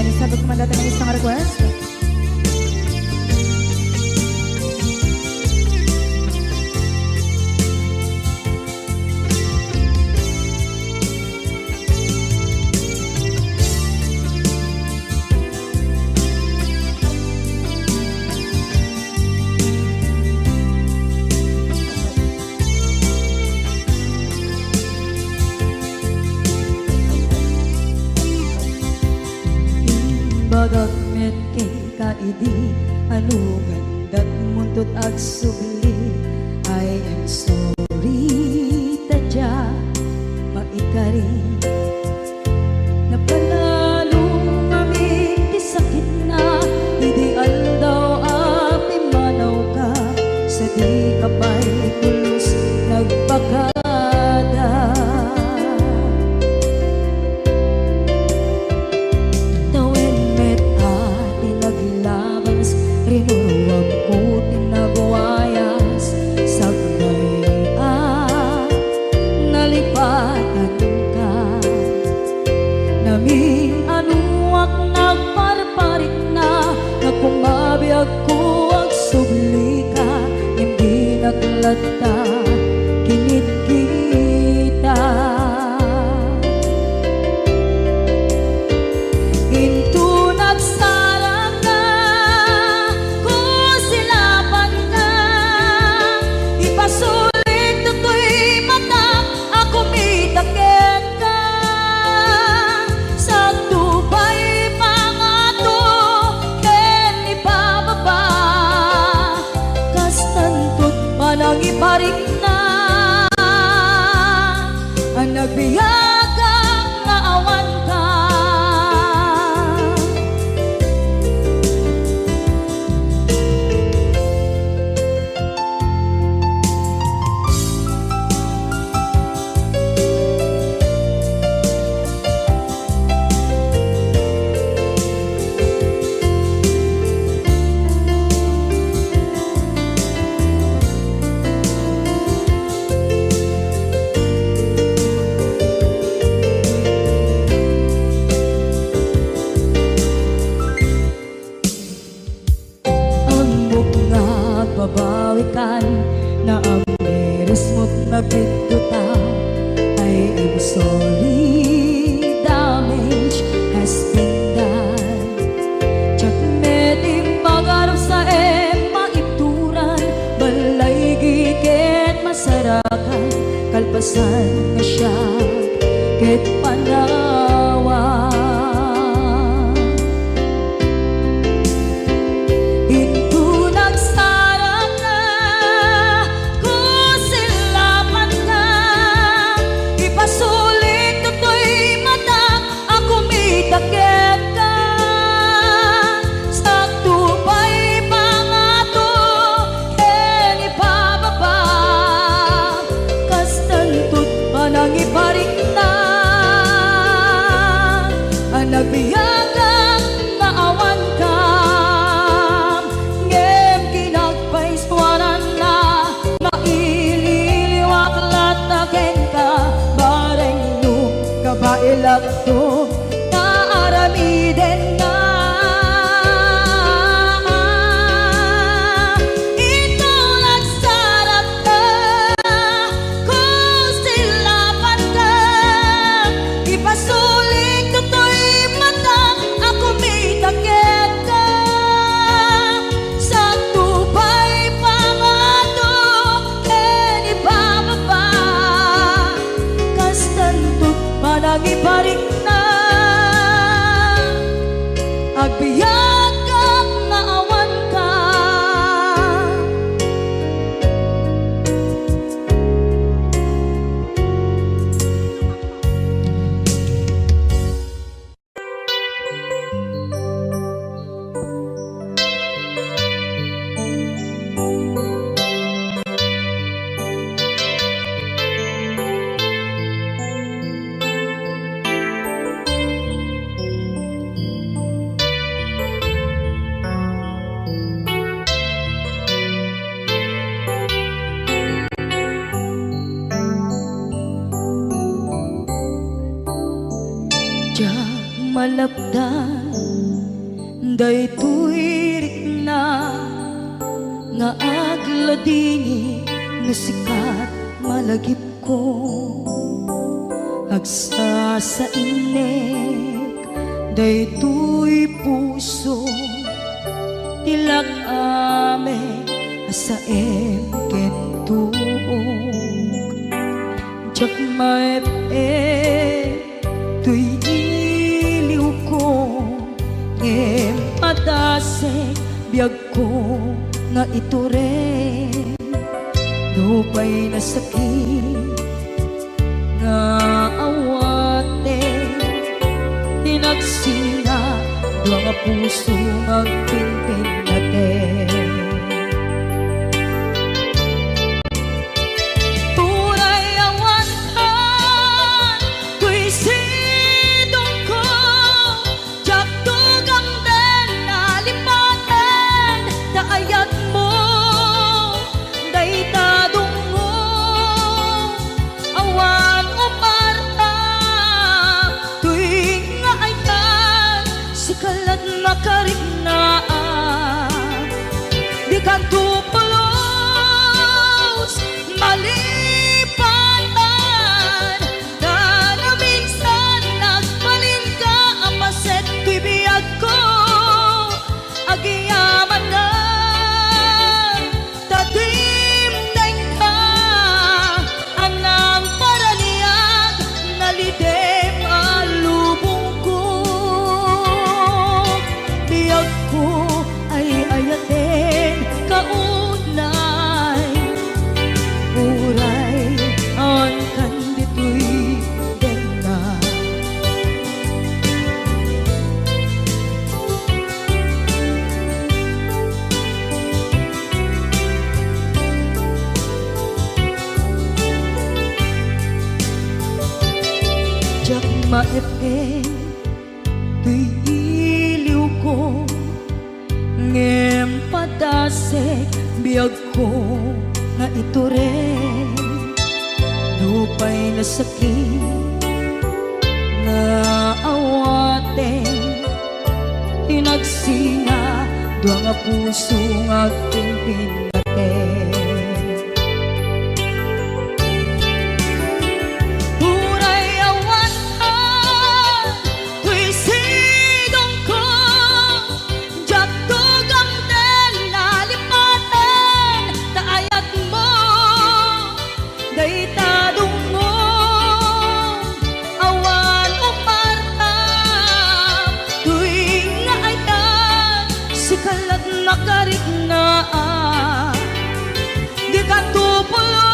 Yan, sabi ko mandata ng isang request. Bagat met kay kaidi anugan dat muntot ag subli. I am sorry tadya maikari napalalo kami ti sakit na ideal daw api manaw ka sa di kapay tulos nagpaka. Rinuwag ko tinagwayas sagnay nalipatan ka namin anuak nagparparit na nagkumabiyag ko ag subli ka hindi naglata kinit kita into nagsarang ka kusilapan ka ipasulit to'y mata ako mitakit ka sa tubay pangato ken ipababa kastantot panang iparik na ang nagbiyagang naawan ka. Babawikan na ang meres mo't nagpituta. I am sorry, damage has been done. Tsak meting pagarap sa maituran balay giket masarakan kalpasan nga siya ket panawa. Takit ka sa tubay pangato ken ipababa kastantot panang iparik na ang nagbiyagang naawan ka ngem kinagpaiswanan na maililiwak lataken ka bareng no kabailak to aramiden na ito nagsarap ka kung silapan ka ipasulit to'y mata ako mitakit ka sa tubay pangato ken ipababa kastantot panang iparik na agbiyak kang naawan ka. malapdan daytoy rikna nga agladini nga sikat malagip ko agsa sa inek daytoy puso tilak ame asaem kentuog jak maep tuy iliw ko ngem padase biyag ko nga ito rin dupay na sakit nga awate tinagsina dua nga puso magpinpin natin turay awantan tuy sidong ko jak tugang den nalipaten daayat mo daytadong mo awan umarta tuwing nga ay tan sikalat makarignaang di ka tupulos malipatan na na minsan nagbalin ka ang paset tuy biyag ko agiyaman na tatimdeng ka anang paraniyag nalidem alubong ko biyag ko ay ayaten kaunay uray ang kandito'y denga jak maepeng tuy iliw ko ngem padase biyag ko nga ito rin lupay na sakit nga awate tinagsina dua nga puso nga pimpin natin uray awantan tuy sidong ko jak tugang den nalipaten daayat mo daytadong mo awan umarta tuwing nga ay tan sikalat makarignaang di ka tupulos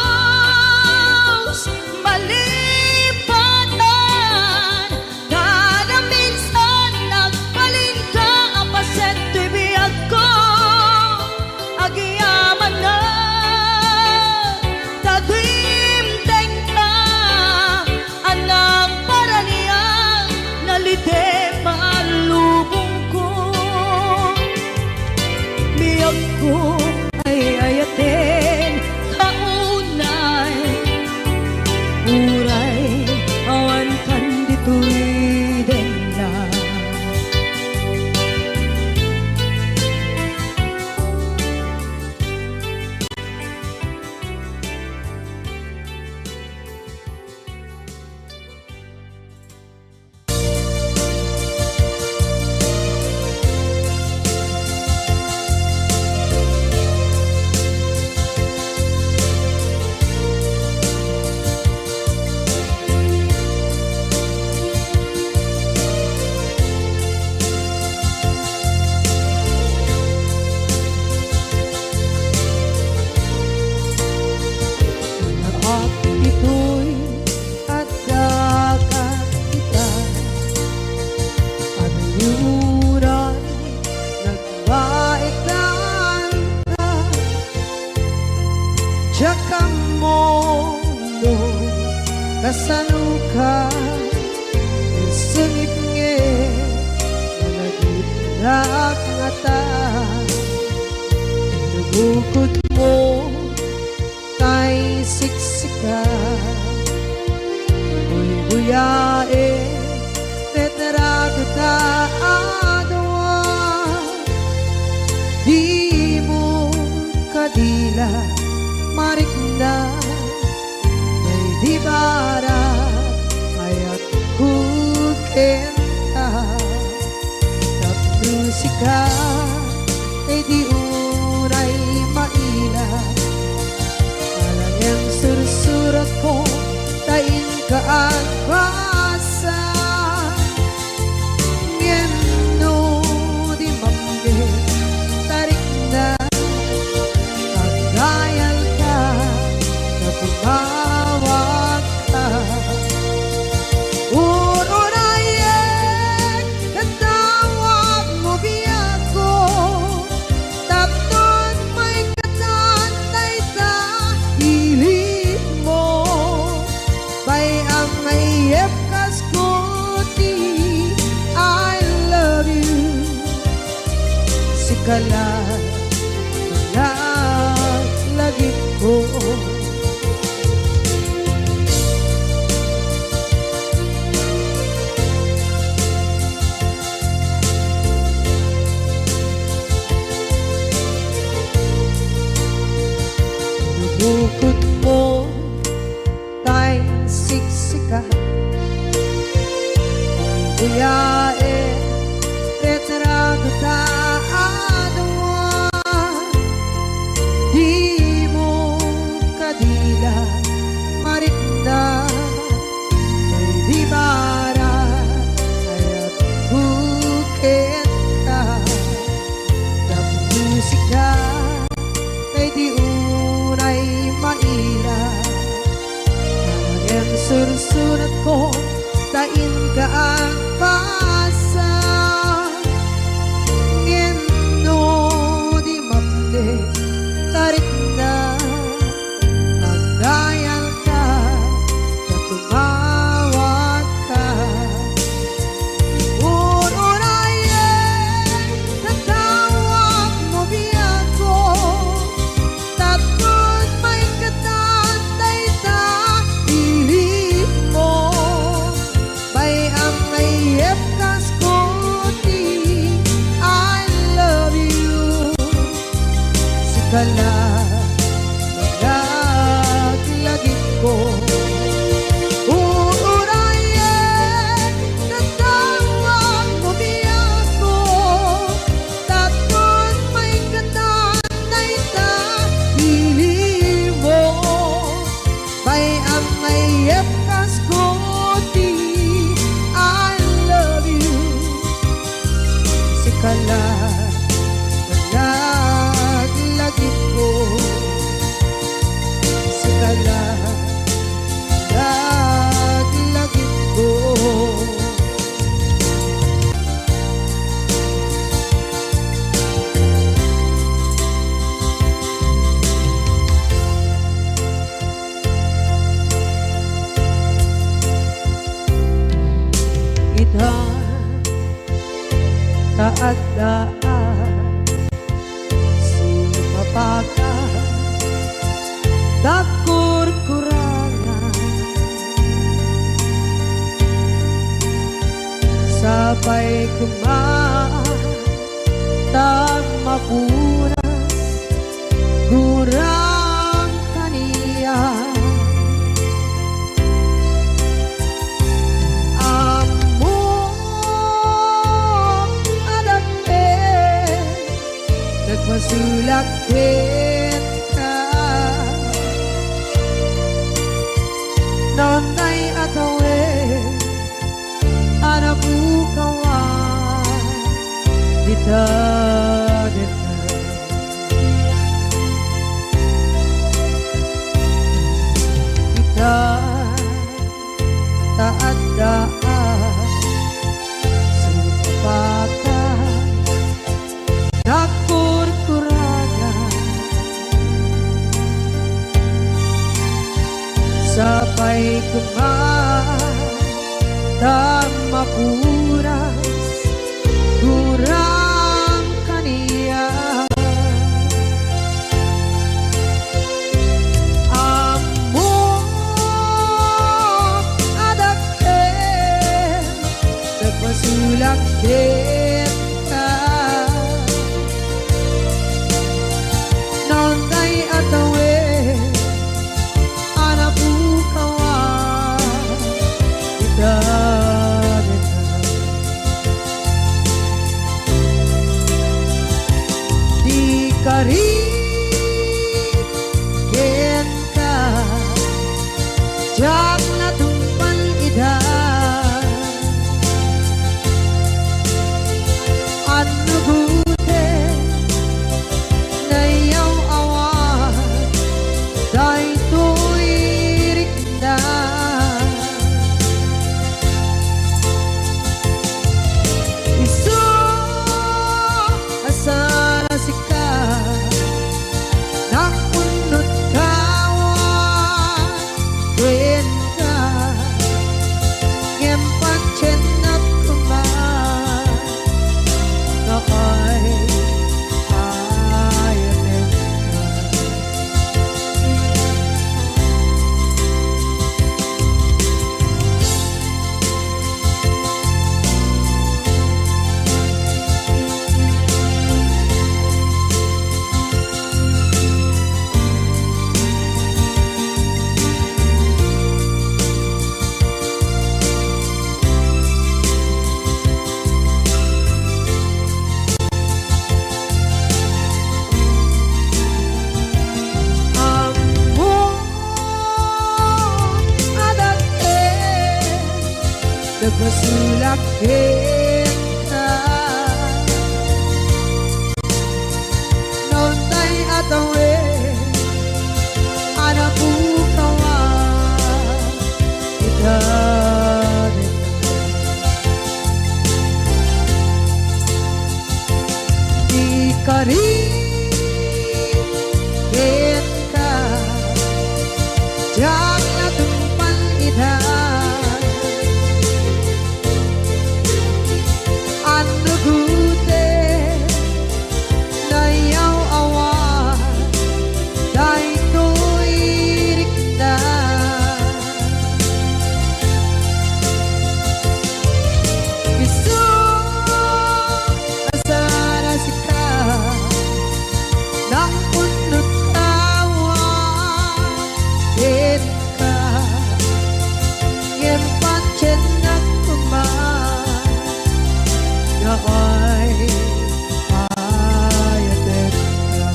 malipatan kada minsan nagbalin ka ang paset tuy biyag ko agiyaman na tatimdeng ka anang paraniyang nalidem alubong ko biyag ko ay ayaten kaunay uray awan kandito'y denga at ito'y at dagat kita Paniuran nagbaikan ka Diyak ang mundo kasaluka Sungit nge Managit na ngata Nabukod mo Tay siksika Buyae Tetrago ta adwa maila marikna may di bara ayat kukenta musika ay di unay maila alang yang sursurat ko tain ka ang basa ngeno di mambe tarik na pagdayal ka na tumawag ka ururayen katawag mo biyako tapton may katantay sa hilig mo bay ang mayep kaskuti I love you sikala lagi ko bukod mo tay siksika buyae retrato ta adwa di mo kadila marikna may di bara ayat bukit ka na musika kay di unay maila ang sursurat ko tain ka ang pasa ngeno di mamde tarik na pagdayal ka na tumawag ka ururayen katawag mo biyako tapos may katantay sa hilig mo bay ang mayep kaskuti I love you sikala maglaglagit ko uurayen katawag mo biyako tapos may katantay sa hilig mo bay ang mayep kaskuti I love you sikala maglaglagit ko sikala maglaglagit ko ita taat daan sumapaka dakur-kurangan sabay kumaan tagmapunas gurang kaniya masulakit ka nonay atawin anabukawan dita kita taat daan supakan dakur-kurangan sabay kumaan tagmapuras gurang kaniya amo adakten nagpasulakit ka nonday ato nagmasulak kita noon tay atawe anak bukawa kita di kari kita jangan tumpan ida anu gute na yaw awan dahil tuirik na Isu asara sika nang punot kawa ka ngem pancen nagkuman na ay ayatet ka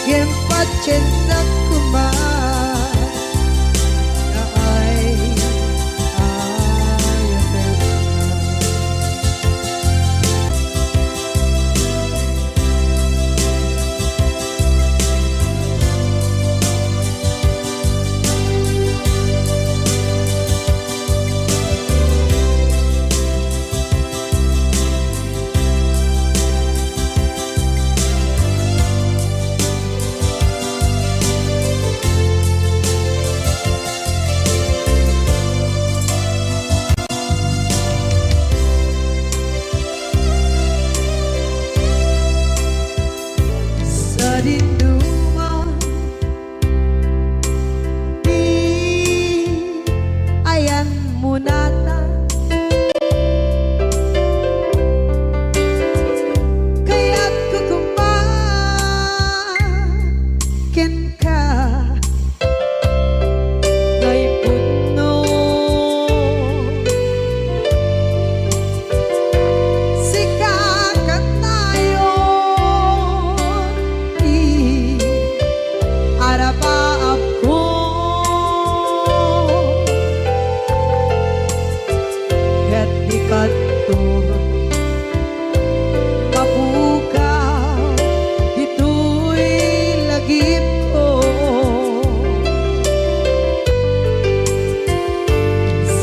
ngem pancen nagkuman na ay ayatet ka sa dinduman di ayan munata kaya't kukumpakin ka ngay puno sikakat tayo arapaap ko ket ikat to mabukaw ito'y lagip ko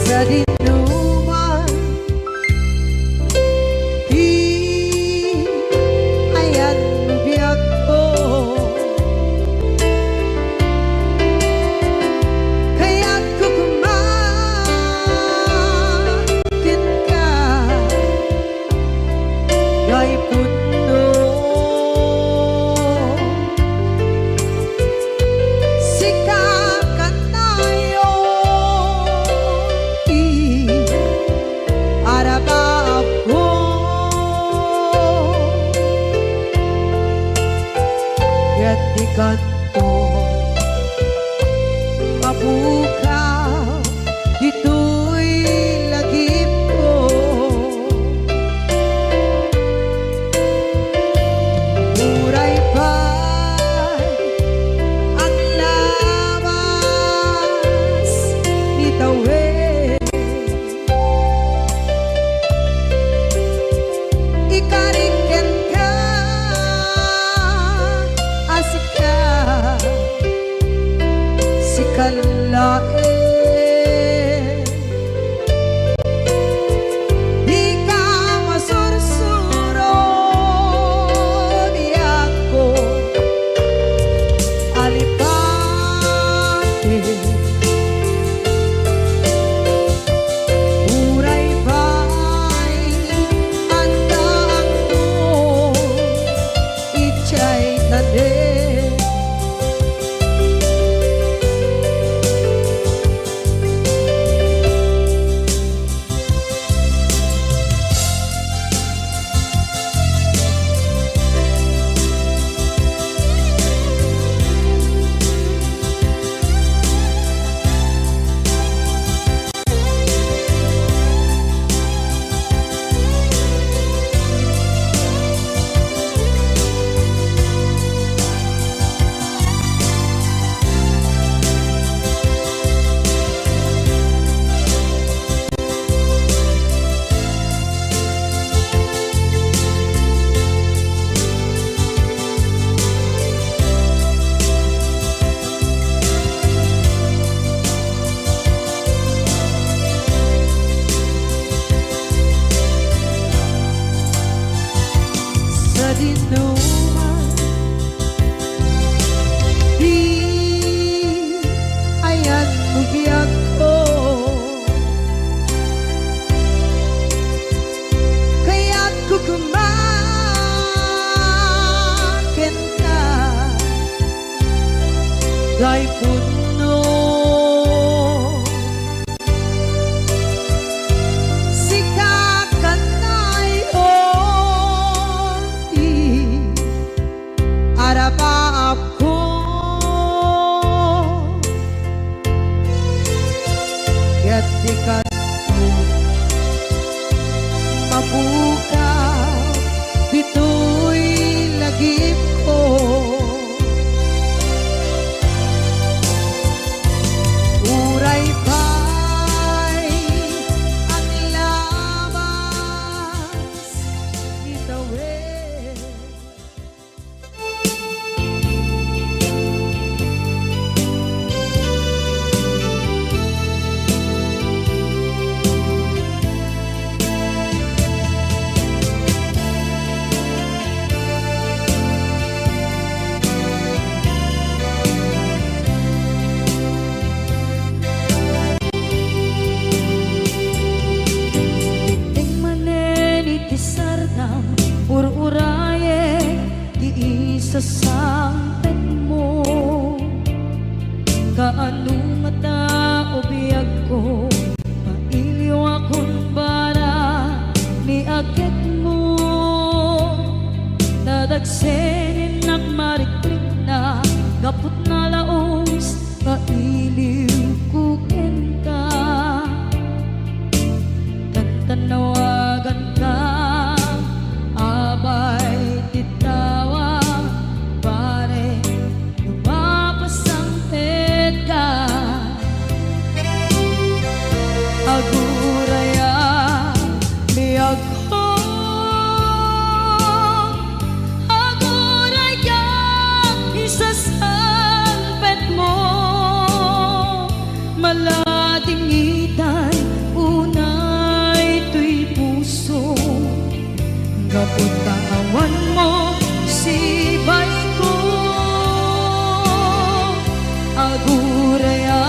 sa dinuman di ayan biyak ko kaya't kukumakin ka ngay puno sikakat tayo arapaap ko ket ikat to mabukaw ito'y lagip ko muray pa'y ang labas ni tawe ikariken ka asika sikalae di ka masursuro di ako alipate muray ba'y andaan mo ichay tade Gay puno sikakanay oti arapaap ko kaya't di ka mabukaw dito'y lagip ko. Uray pa'y ang labas itawid. Ur-uraye di isa sampet mo kaano mata o biyag ko mailiw akong bara ni agit mo nadagsenin nagmarikrik na gapot na laos mailiw kukin ka tantanawagan ka abay titawa pare lumapasangpet ka aguraya biyag ko aguraya isasangpet mo maladingitan unay tuy puso kapot kawan mo sibay ko aguraya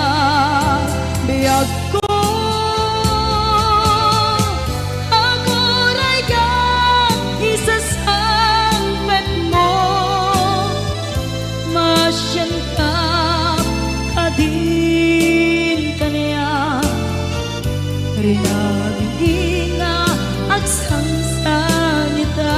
biyag ko aguraya isasangpet mo masyan ka kadin kaniya rinaging nga agsangsang ita.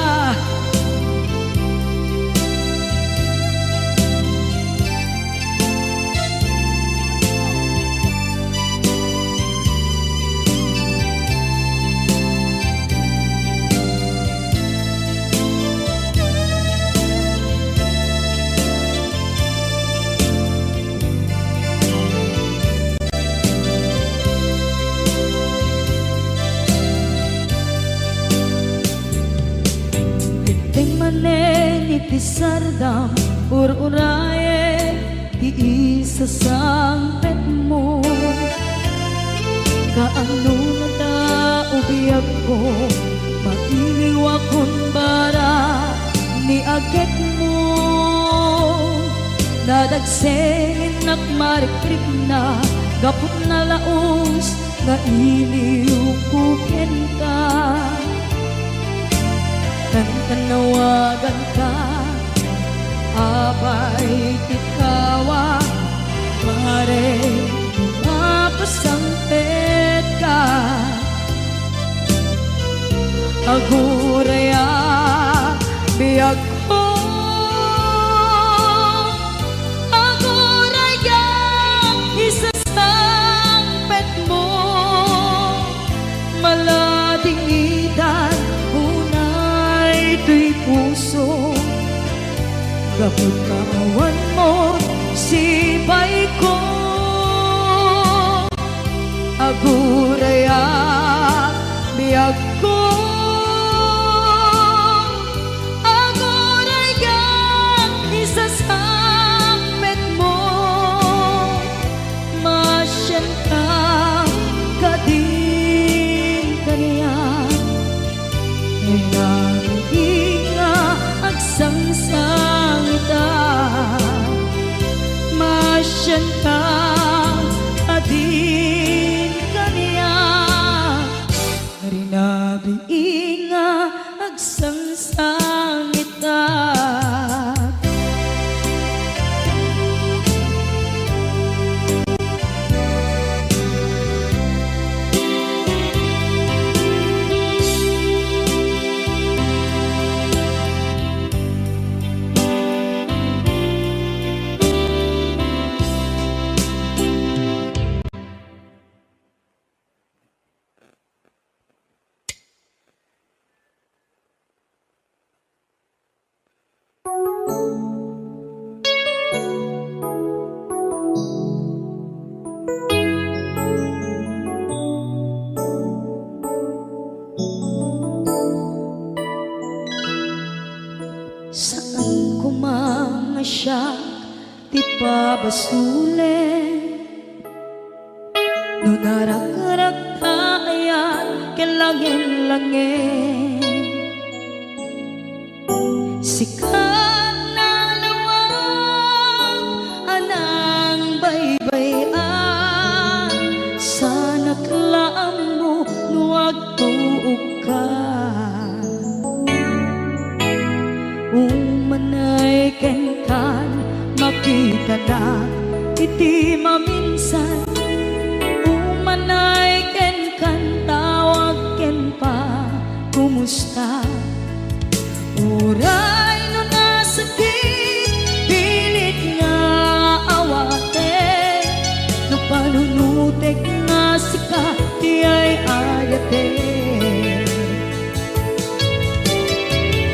Iti sardam ur-uraye di isa sampet mo kaano nata ubiyag ko mailiw akong bara ni agit mo nadagsenin nagmarikrik na gapot na laos na iliw kukin ka tanawagan ka abay tikawa pare mapasangpet ka aguraya biyag ko aguraya isasangpet mo maladingitan tuy puso gapot kawan mo sibay ko aguraya biyag ko aguraya isasangpet mo masyan ka kadin kaniya agsangsang ita masyan ka adin kaniya rinabiing agsangsang ita ipabasule no narak-rak tayan kelangin-langin sikat na lawag anang baybayan sana klaam mo nuwag tuog ka umanay kenkan makita na iti maminsan umanay kenkan tawag ken pa kumusta uray no nasakit pilit nga awate no panunutek nga sika di ay ayate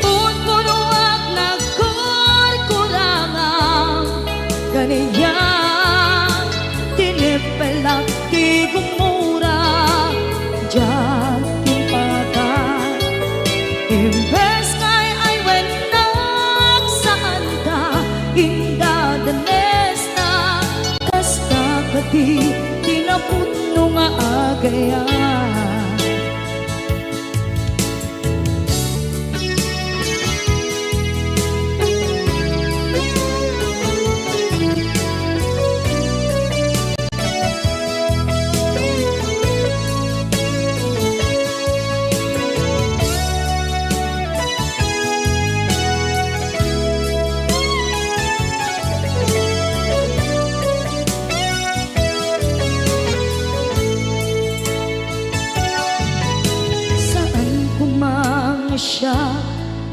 unpunuak nagkurkurangang ganiyang tinipelak di gumura diyan timpagan imbes kay ay wenak saan ka indadanes na kasta kati tinaputno nga agaya siya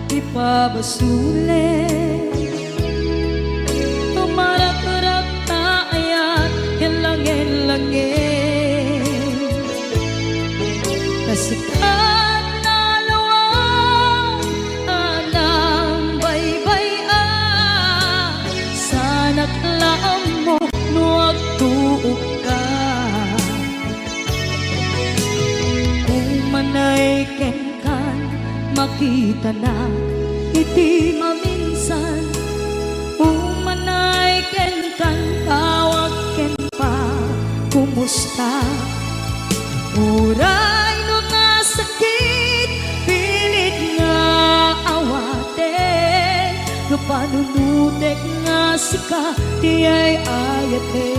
ipabasule tumarak-rak tayan kelangin-langin kasikat na lawang anang baybayan sana klaam mo nuwag tuog ka umanay kenkan makita na iti maminsan umanay kenkan tawag ken pa kumusta uray no nasakit pilit nga awate no panunutek nga sika di ay ayate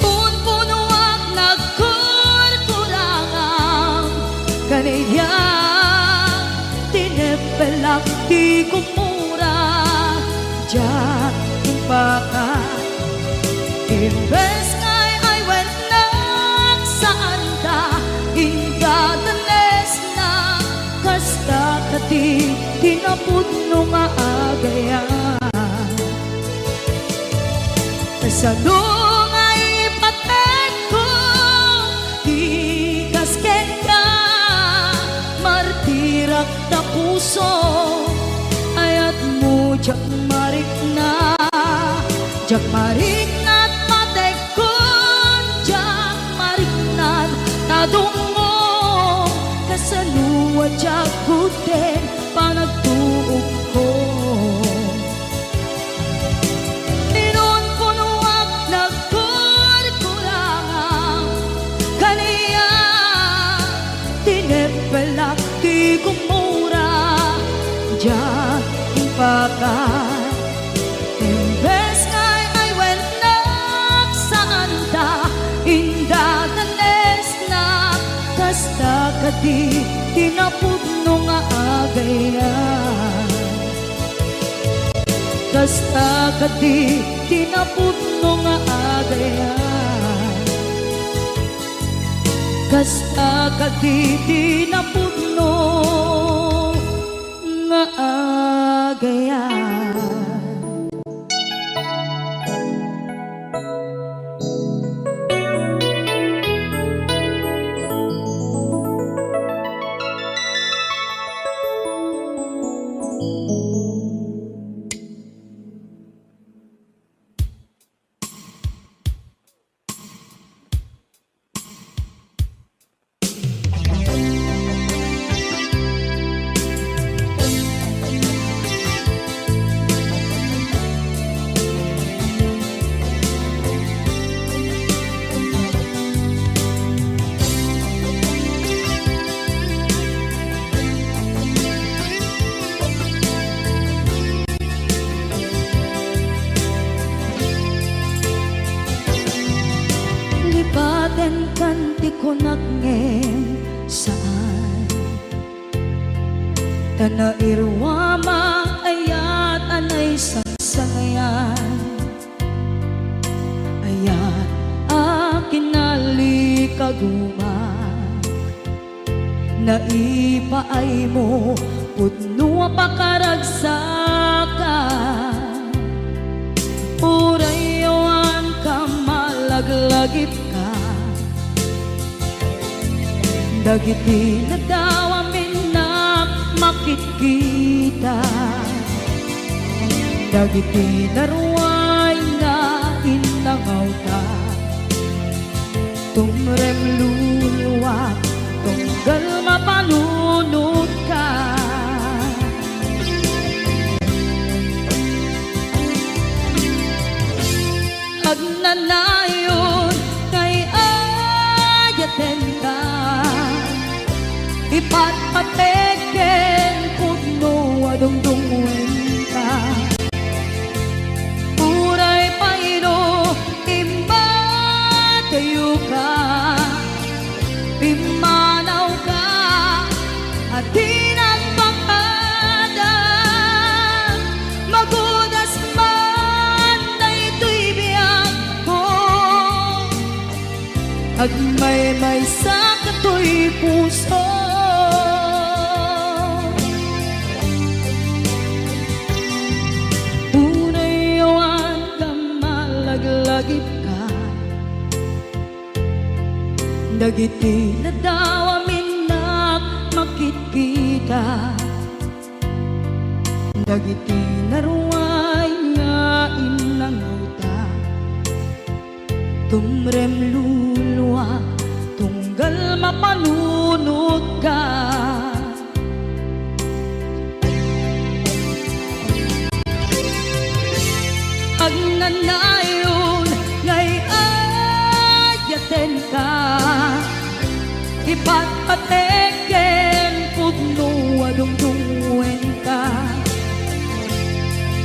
unpunuak nagkurkurangang kaniya tinepelak di kumura diyan timpaka imbes kay ay wenak saan ka indadanes na kasta kati tinaputno nga agaya sa lungay patek ko di kasken ka martirak na puso ayat mo jak marik na at patek ko jak marik na tadungo kasaluwa jak kuten panagtuog ko tinepelak di kumura diyan timpaka imbes kay ay wenak saan ta indadanes na kasta kati tinaputno nga agaya kasta kati tinaputno nga agaya kasta kati na putno nga agaya baten kanti ko nagngem saan Tanairwama ayat anay sangsangayan Ayat akin nalikaguma Naipaay mo putno pakaragsaka Urayawan ka malaglagip ka Dagiti na daw amin na makikita Dagiti na ruway na inangaw ka Tumrem luluwat tunggal mapanunod ka Agnanayon kay ayaten ka Ipatpateken pugno adungdungwen ka Uray paino imbatayo ka Pimanaw ka at di nagpakada Magudas man na ito'y biyag ko Agmay-may sa kato'y puso Unayawan ka malaglagip ka Dagiti na daw amin na makikita Dagiti na ruway nga inangaw ta Tumrem luluwa tunggal mapanunod ka Agnanayon ngay ayaten ka Ipatpateken pugno adungdungwen ka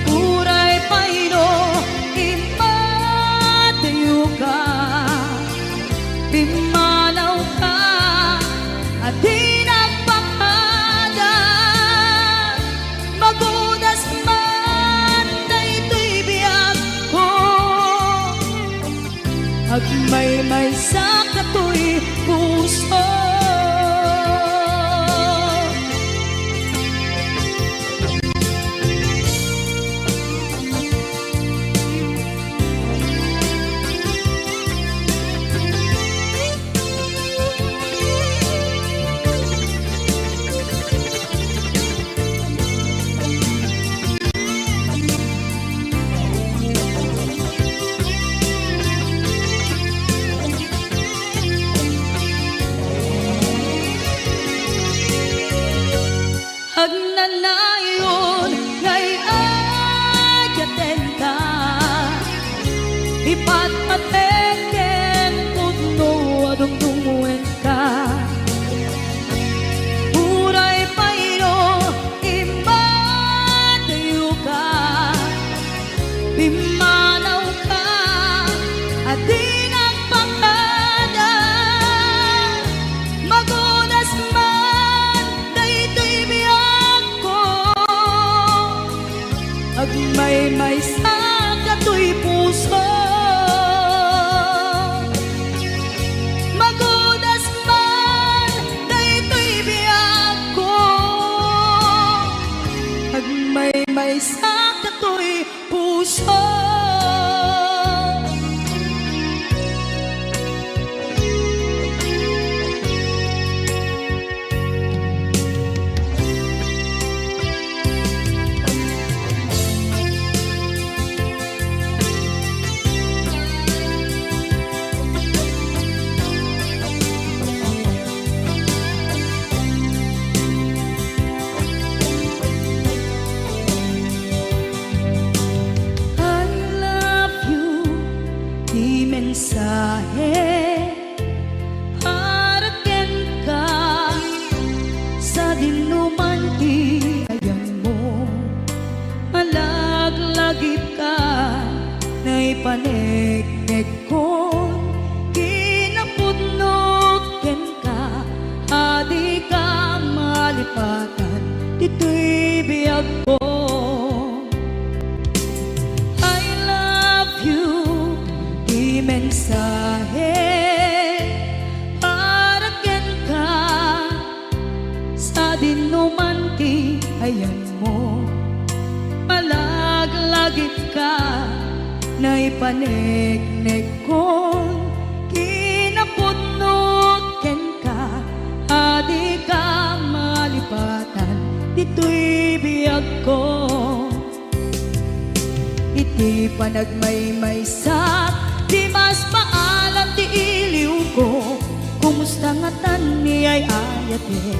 Uray paino impatayo ka Pimanaw ka at di nagpakada Magudas man na ito'y biyag ko Agmay-may sa kato'y puso Agnanayon ngay ayaten ka Ipatpateken pugno adungdungwen ka Uray paino imbatayo ka Pimanaw ka at di nagpakada Magunas man na ito'y biyag ko Agmay-may sa kato'y puso Magudas man na ito'y biyag ko Agmay-may sa kato'y puso mensahe paraken ka sa dinuman ti ayang mo malaglagip ka na ipanegnek ko biyag ko. I love you, di mensahe para ken ka sa dinuman ti ayan mo. Malaglagip ka na ipanegnek ko, kinapudnot ken ka, adi ka malipatan, dito'y biyag ko. Iti panagmaymaysak, di mas maalam ti iliw ko, kumusta nga tan ni ay ayate,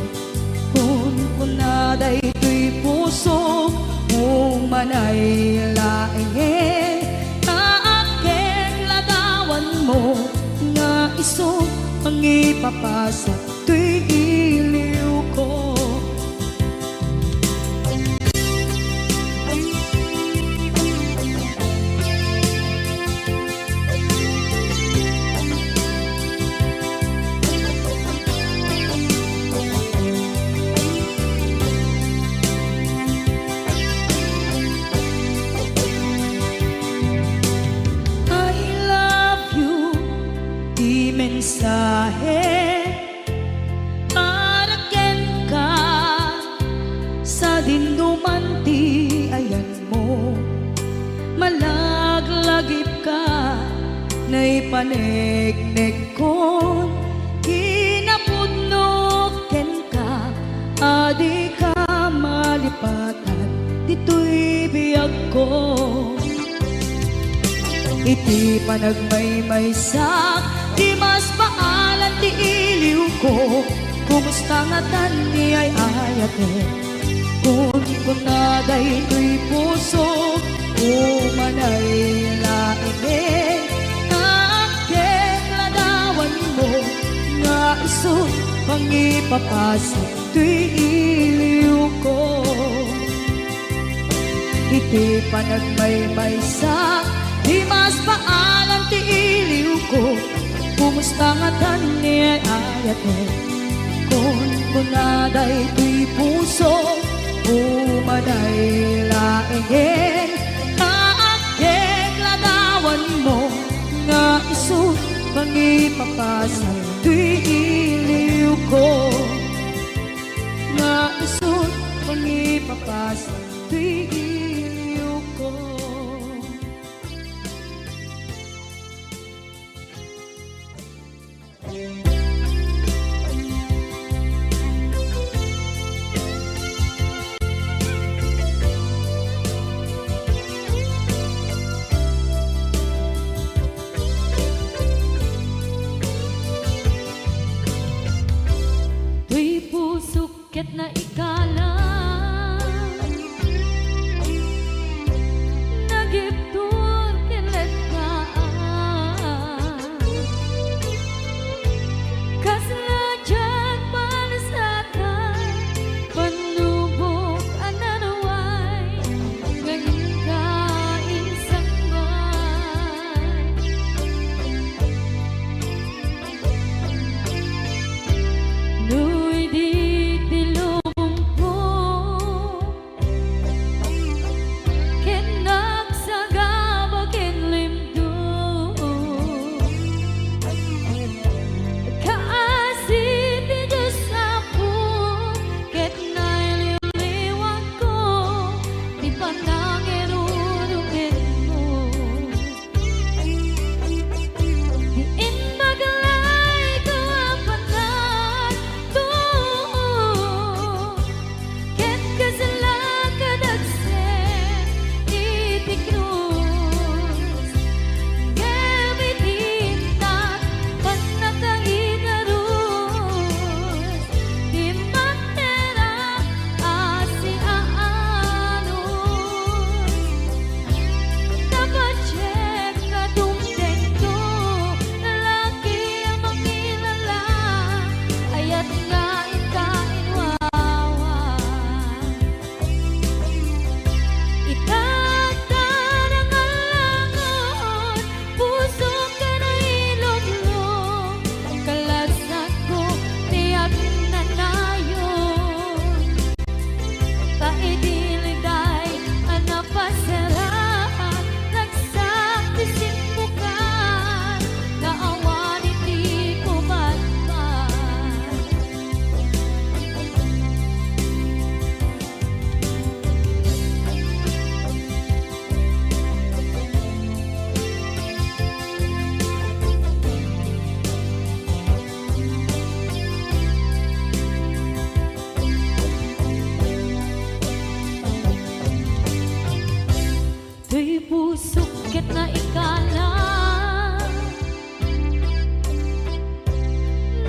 kun kunaday to'y puso, kung manay laing naaken ladawan mo, nga iso ang ipapasa to'y iliw ko. Mensahe para ken ka sa dinuman ti ayan mo. Malaglagip ka na ipanegnek ko, kinapudnot ken ka, adi ka malipatan, dito'y biyag ko. Iti panagmaymaysak, di mas maalan ti iliw ko, kumusta nga tan ni ay ayate, kun kunaday to'y puso, umanay laing naaken ladawan mo, nga iso pangipapasa to'y iliw ko. Iti panagmaymaysak, di mas maalam ti iliw ko, kumusta nga tan ni ay ayate, kun kunaday to'y puso, umanay laing naaken ladawan mo, nga iso pangipapasa to'y iliw ko, nga iso pangipapasa to'y iliw ko. pusok ket na ikala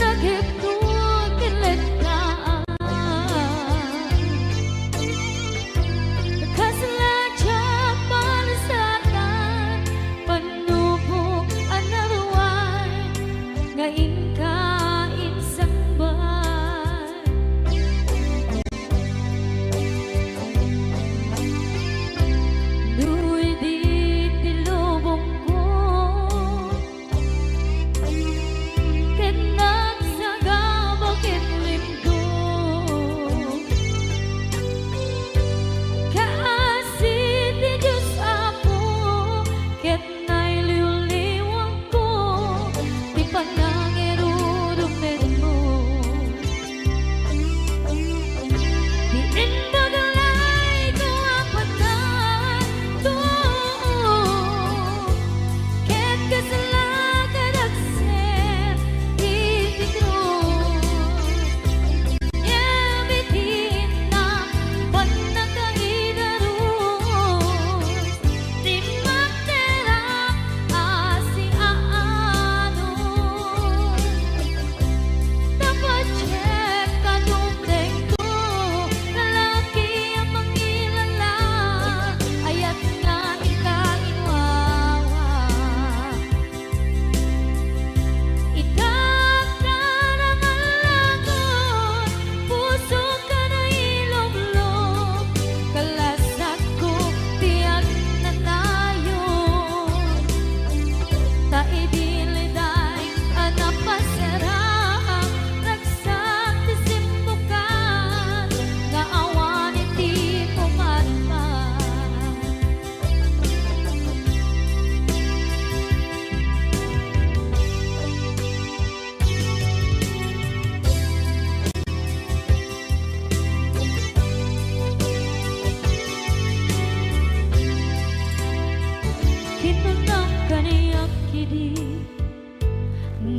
nagiptog kiletaan kasladya palasatan panubog another one ngayon kain sangban nuy di tilubong ko kenak sagaba kitlim ko kaasih di Diyos ako ket nay liw-liwang ko di panangirudumit mo di inbagalay ko apatan to ket kasalakan aksen itikros yabitin na panagkaidaros di magterap asi aanon dapat check kadumdeng ko lalaki ang mangilala ayat nga ikainwawa itakdan ang alagon puso ka na ilog-log kalasag ko tiyak na tayo taidiliday anapasarang ragsak tisimpukan nga awan iti pumatman kinunang kaniyak kidi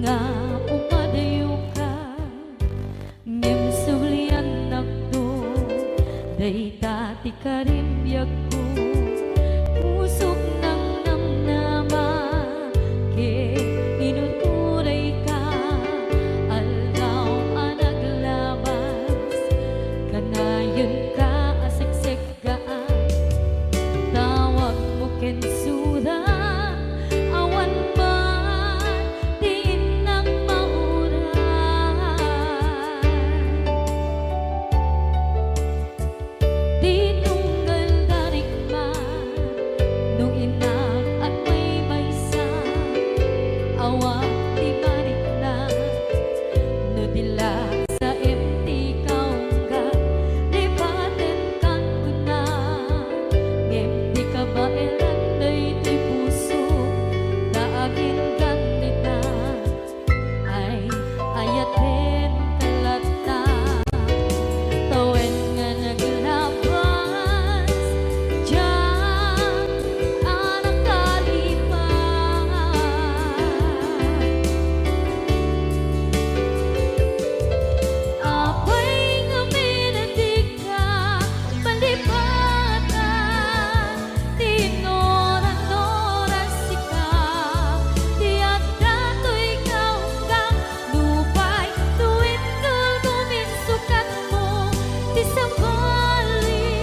nga umadayo ka ngem sublian nakdo day tati karimyak ko pusok ng namnama ke inuturay ka aldaw anaglabas kanayon ka asiksik gaan tawag mo kensuda awan man din ng mauran di tunggal darikman nung inak at may maysa awan di marik na no dila sa empty kaungga lipaten kan kuna ngem di ka ba elan ito'y puso naagin kanita ay ayaten kalata tawen nga naglabas diyan anak kalipan apay nga minatig ka palipatan tinoran-oras ikaw tiyak dato'y kaunggang lupay tuwid guminsukat mo ti sabali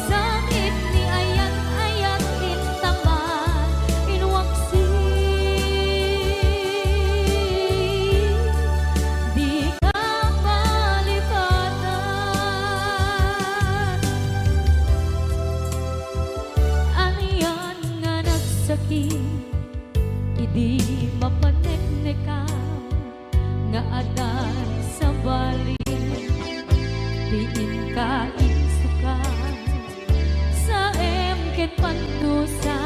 sakit ni ayat-ayat intaman inwaksi di ka malipatan aniyan nga nagsakit idi mapaneknekan nga adan sa bali diin ka insukan sa emket pandusa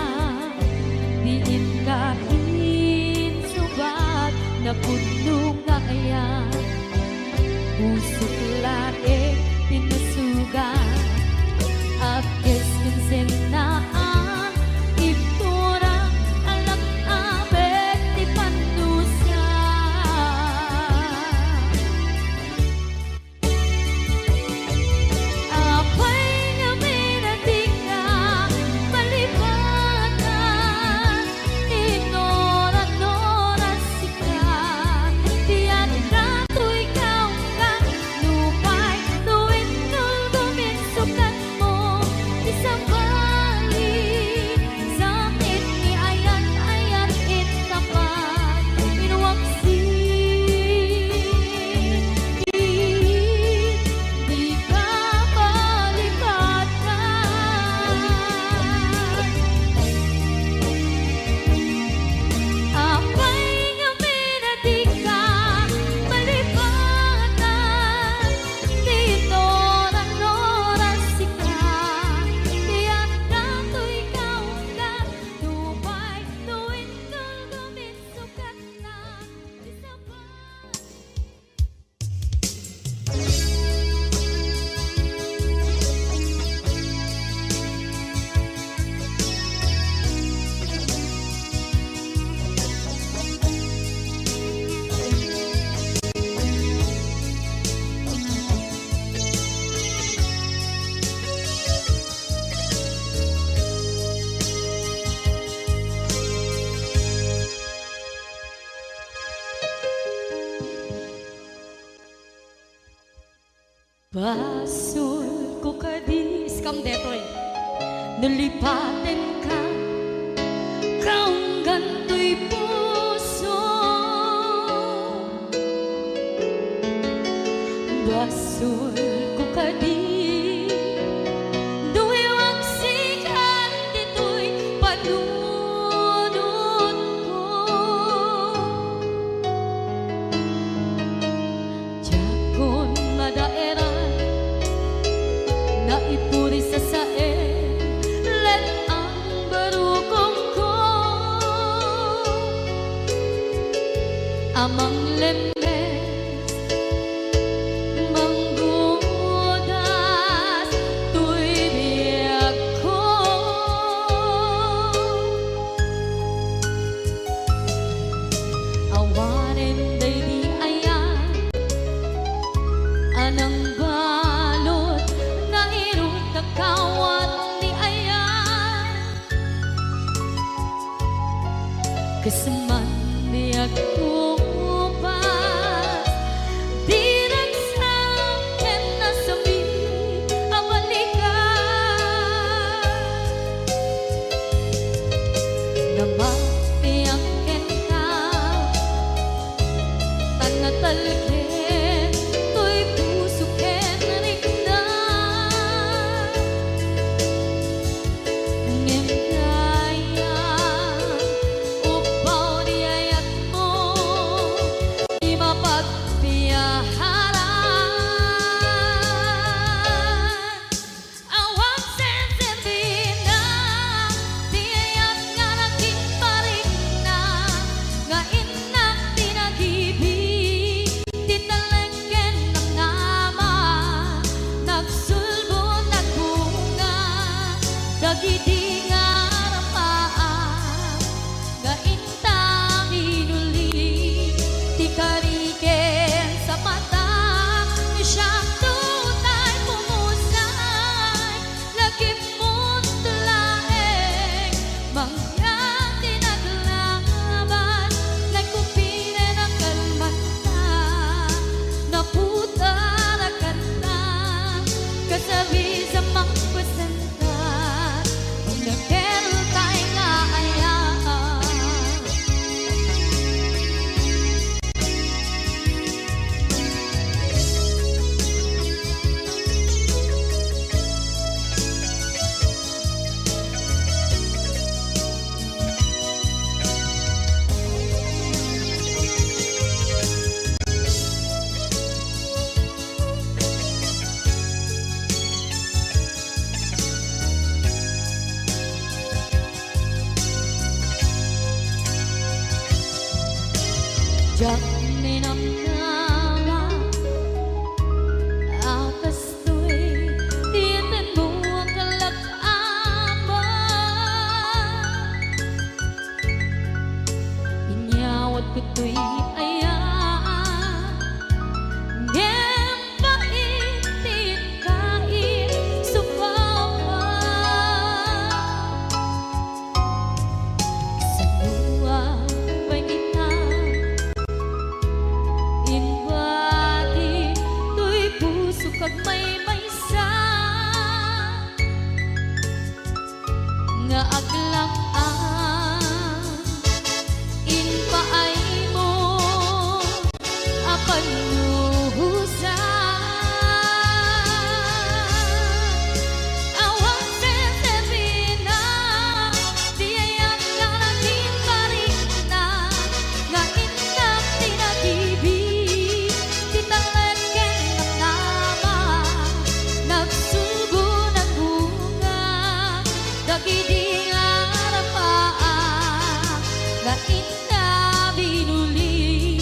diin ka insubat na puno nga ayan pusok lae pinasugan akes kinsenaan ipturang alak abek Basol ko kadis kam detoy nalipaten ka kaong ganto'y puso. Basol ko kadis duwewang sikat dito'y panunod ko. Jakon madaeran naipuri sa sae let ang barukong ko amang lemes manggudas tuy biyak ko. Awanen day di ayan anang balot na irong kakawat ni ayan kasaman biyak ko pa di nagsakin na sabi ang balikan na mapiyakin ka tanatalkin to'y pusukin rikna ngem kaya upaw di ayat mo di mapagpiyaharan. Awang sensibina di ayat nga naging paring na nga inak tinagibig di talengken ng nama nagsulbo nagbunga dagiti nga rapaan nga intang inuli ti kariken sa mata ni siyang tutay pumusay lagip mo't tulaeng mangyang tinaglaban nagkupine ng kalmanta naputara kanta kasabi sa mangpasanta ang nakeltay nga ayaan. Jak minamnama akas to'y tiyatin mo ang kalak-aman inyawat ko to'y ayan ngem paitin kain supawa sa luwa pagitang inbati to'y puso kag may maysa nga aglang-an inpaay mo apan nuhusan. Awang sensibina di ayat nga naging paring na nga inak tinagibig di talengken ng nama nagsugo ng bunga dagiti nga rapaan nga inna binuli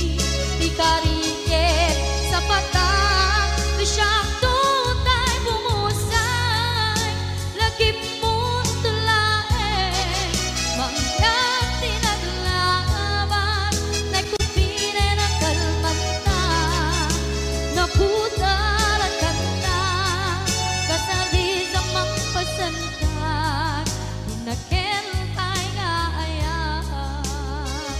di kariket sa patang di siyang tutay pumusay lagip mo't tulaeng mangyang tinaglaban nagkupine ng kalmanta naputara kanta kasabi sa mangpasantan di nakentay nga ayaan.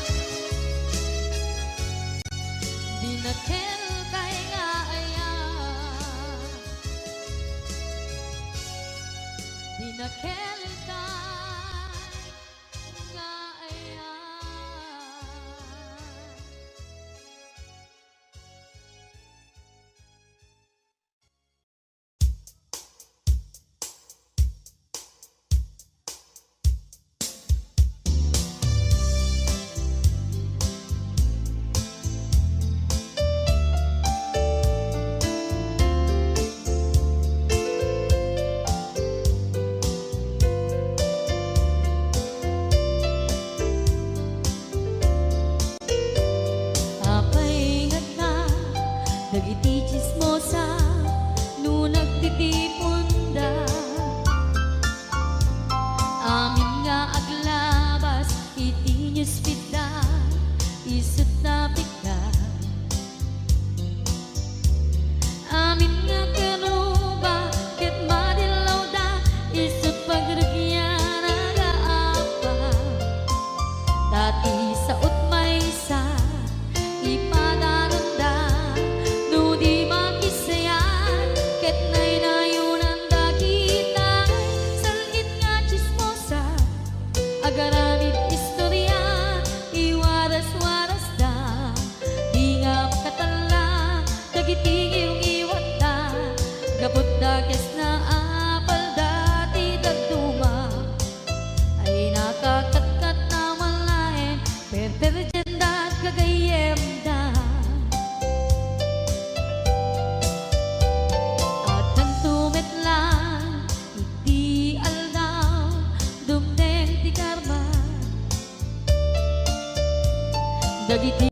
Dagiti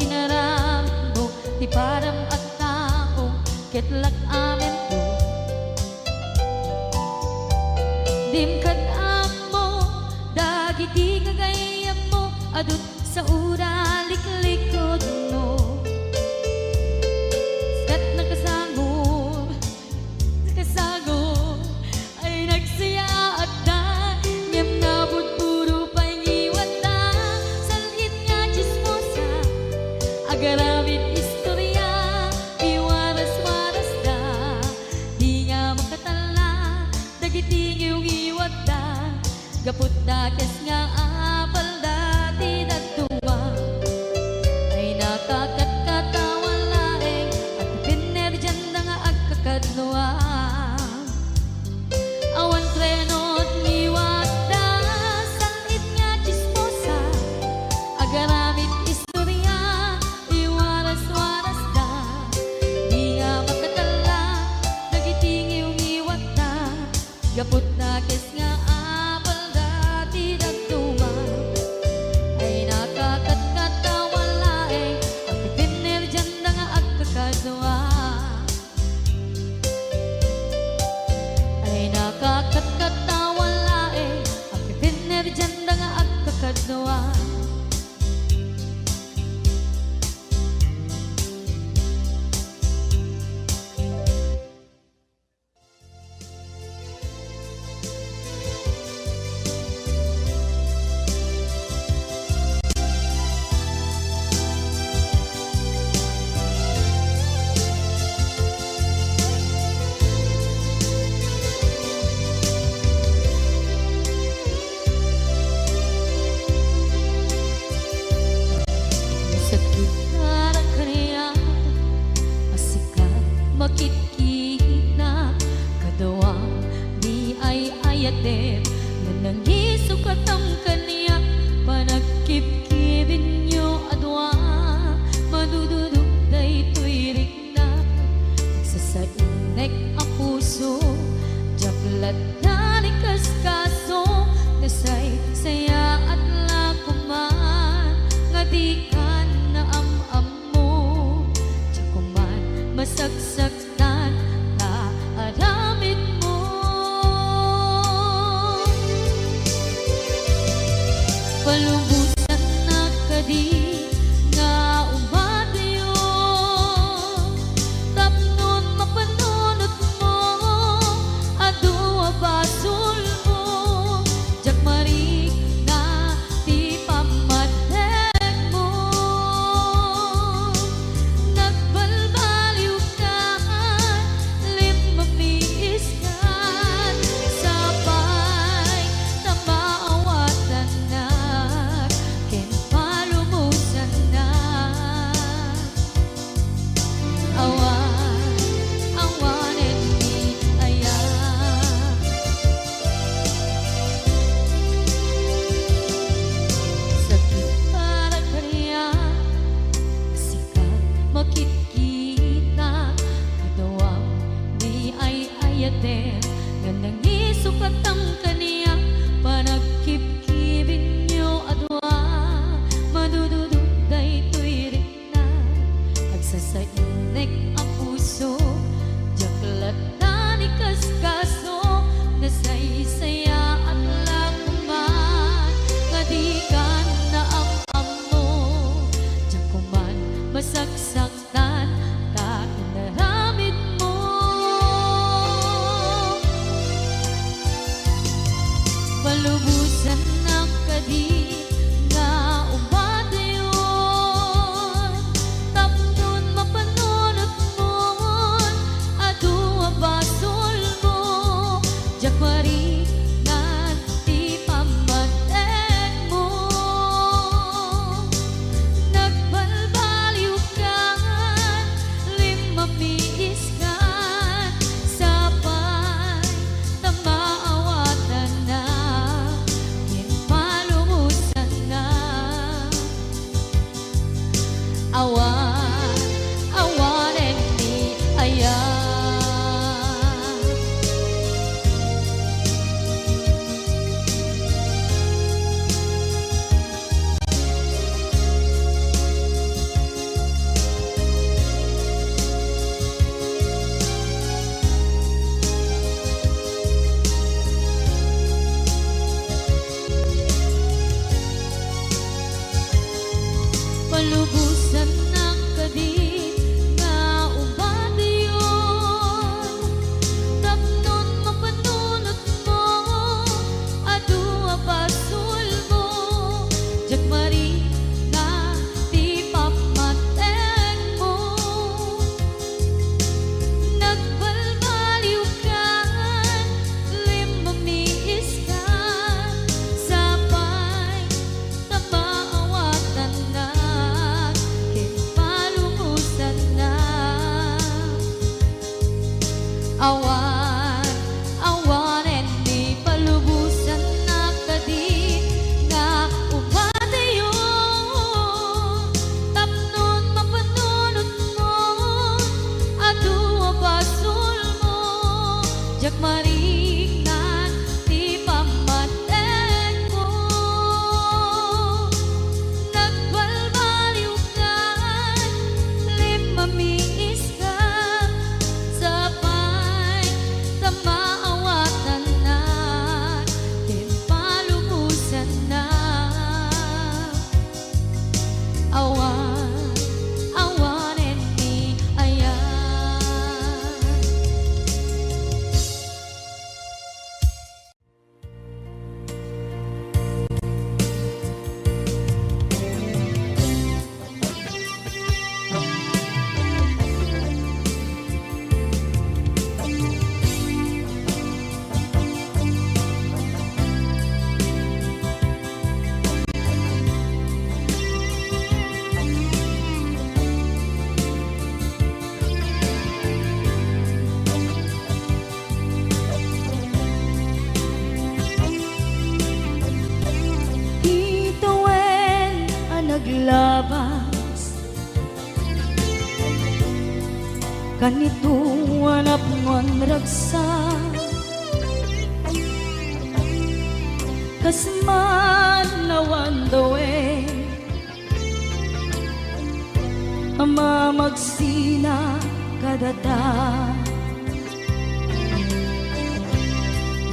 inaram mo, ti param at tao, ketlak amen to. Dimkad mo, dagiti gagayam mo, adut sa ura liklikod mo. Skat nakasagod ay nagsaya at da, ngem nabot puro pangiwat da, salhit nga chismosa, agaramit istorya, iwaras-waras da, di nga makatala, dagiti ngiyong iwat da, gapot da kes nga apal da, ti daduma, ay nakakatkatawa laeng, at pinerjan da nga agkakadluwa. Awan trenot ngiwat da, salhit nga chismosa, agaramit istorya, iwaras-waras da, di nga makatala, dagiti ngiyong iwat da, gapot da kes nga apal da, ti daduma, ay nakakatkatawa laeng, at pinerjan da nga agkakadwa. Ay nakakatkatawa laeng, at pinerjan da nga agkakadwa. Sakit na kaniya, asikat makikita, kadawang di ay ayatem, na nangisukat ang kaniya, panagkip-kibin nyo adwa, madududog na ito'y rikna, nagsasainek ang puso, jaklat na ni kaskaso, nasay saya at lakuman, nga di ka na am-am mo, tsakuman masagsaktan na aramid mo. Palubusan na kadi nga umadayo, tapnon mapanunot mo, adu abasol mo, jak marik na ti pamadek mo. Nagbalbaliw ka, limamiis ka, sabay na maawatan na naglabas kanito anap ngon ragsa kasman nawan dawe ama magsina kadata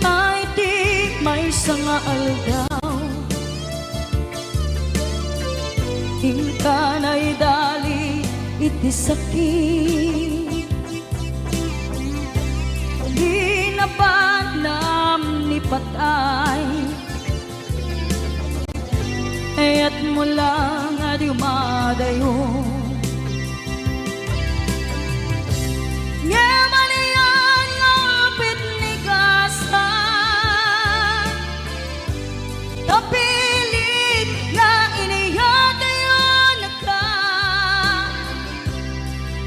ay di may sanga aldaw hingka na'y dali iti sakit di na banam ni patay ayat mo lang at umadayo ngayon yan lapit ni Gasa tapilit na iniyata yun ka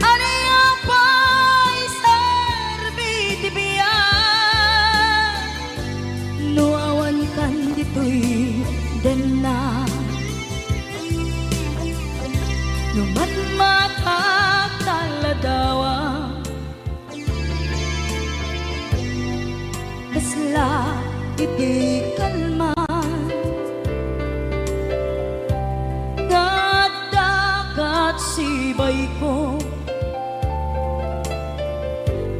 aniya pa'y serbitibiyan nuawan kan dito'y den na lumatmatak taladawa kasla iti kalman dagat sibay ko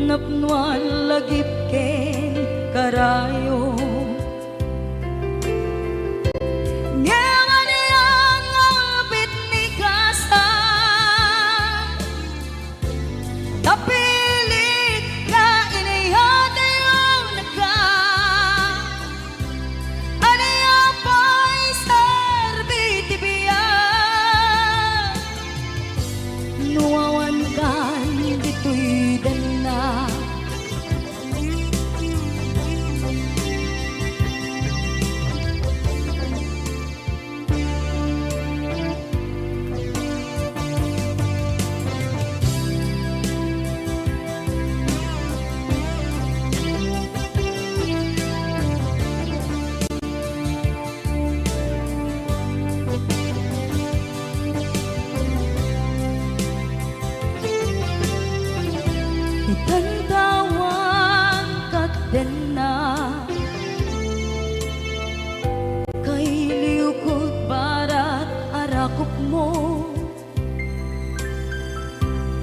napnuan lagip ken karayo tapilit na inihata yung nagka aniya pa'y serbitibiyan nuawan kan dito'y dana itantawan kat den na kay liukod barat arakop mo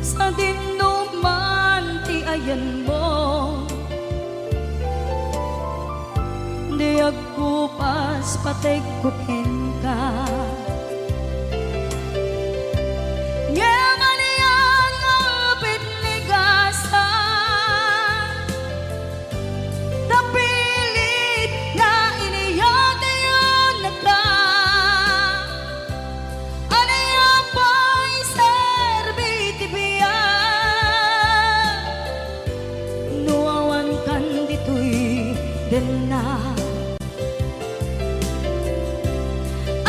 sa dinuman ti ayan mo di agkupas patay kupen ka den na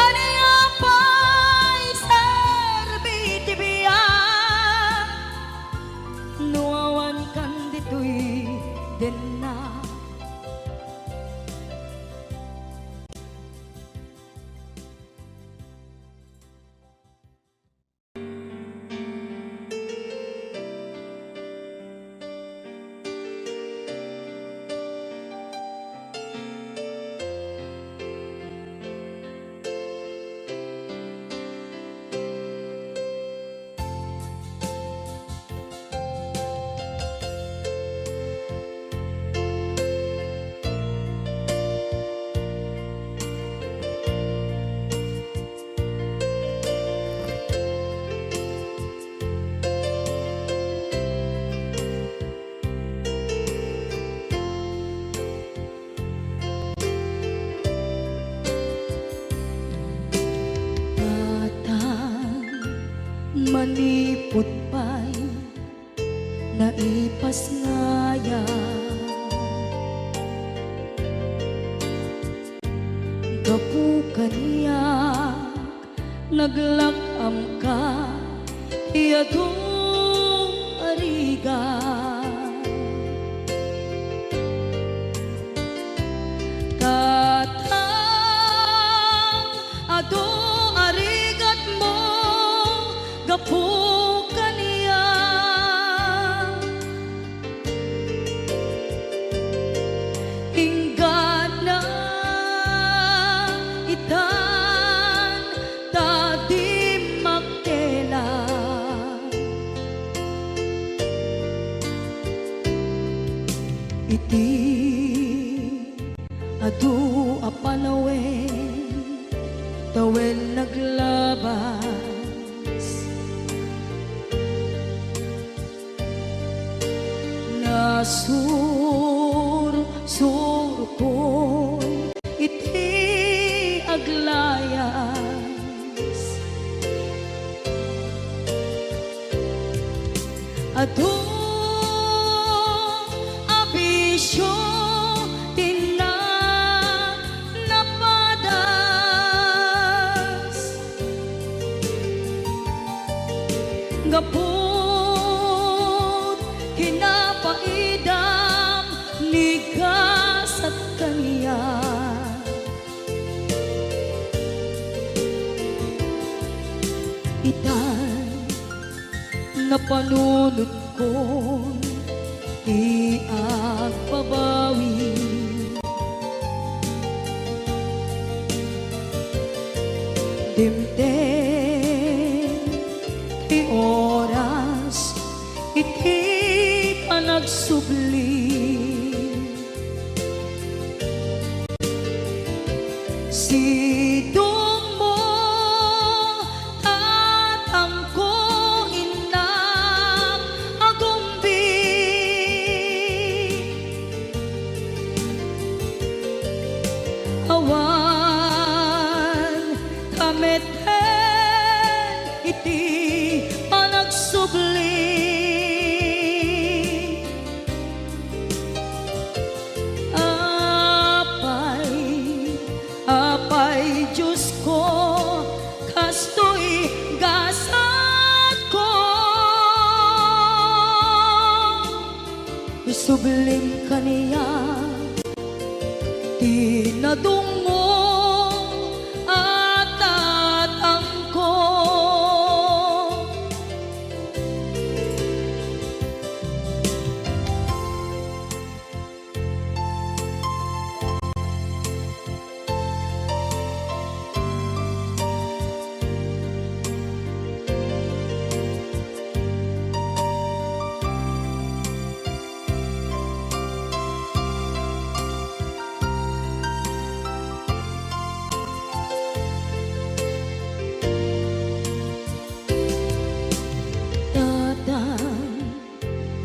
aniya pa'y serbitibiyan nuawan kan dito'y den na manipot pa'y naipas ngaya gapu kaniyak naglakam ka iyadong ariga katang ado arigat tawen naglabas. Nasur-sur ko'y iti aglayas. Adong abisyo napadas, gapot kinapaidam nigas at kaniya. Itan napanunod ko di agbabawi. Dimtem ti oras iti ka nagsubli. Sidong mo tatangko inak agumbi. Awan kameten iti panagsubli. Apay Diyos ko, kastoy gasat ko. Sublim kaniya, tinadungo at tatangko.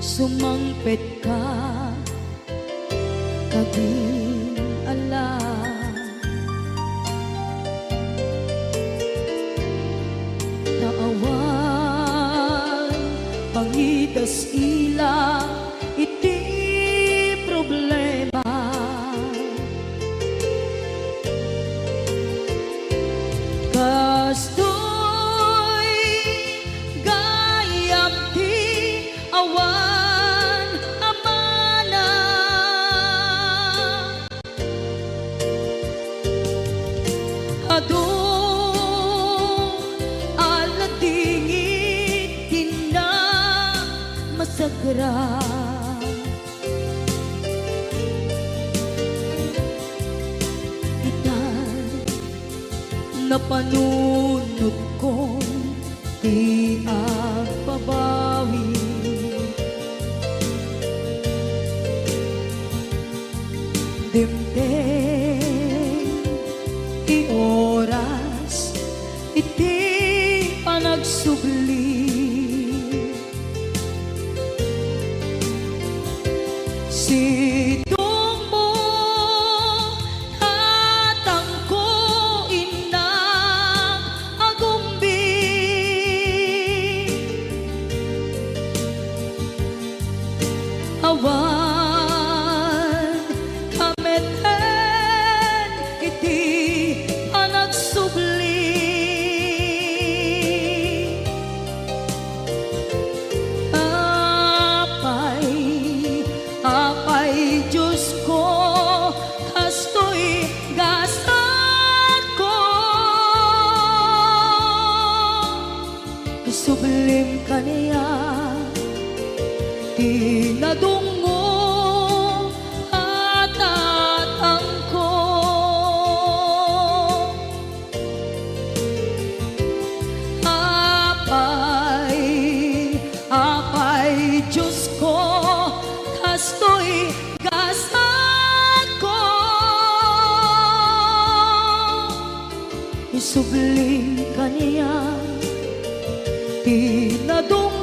Sumangpet ka, kabing ala. Naawan, pangitas ila, iti problema. Kastoy gayam ti awan aladingit tina masagra. Itan napanunod ko di agbabawi. Dimtem ti oras iti panagsubli. Sidong mo tatangko inak agumbi. Awan kameten iti panagsubli. Apay Diyos ko, kastoy gasat ko. Sublim kaniya, tinadungo at tatangko. Apay Diyos ko, kastoy gasat ko. isubling kaniya tinadong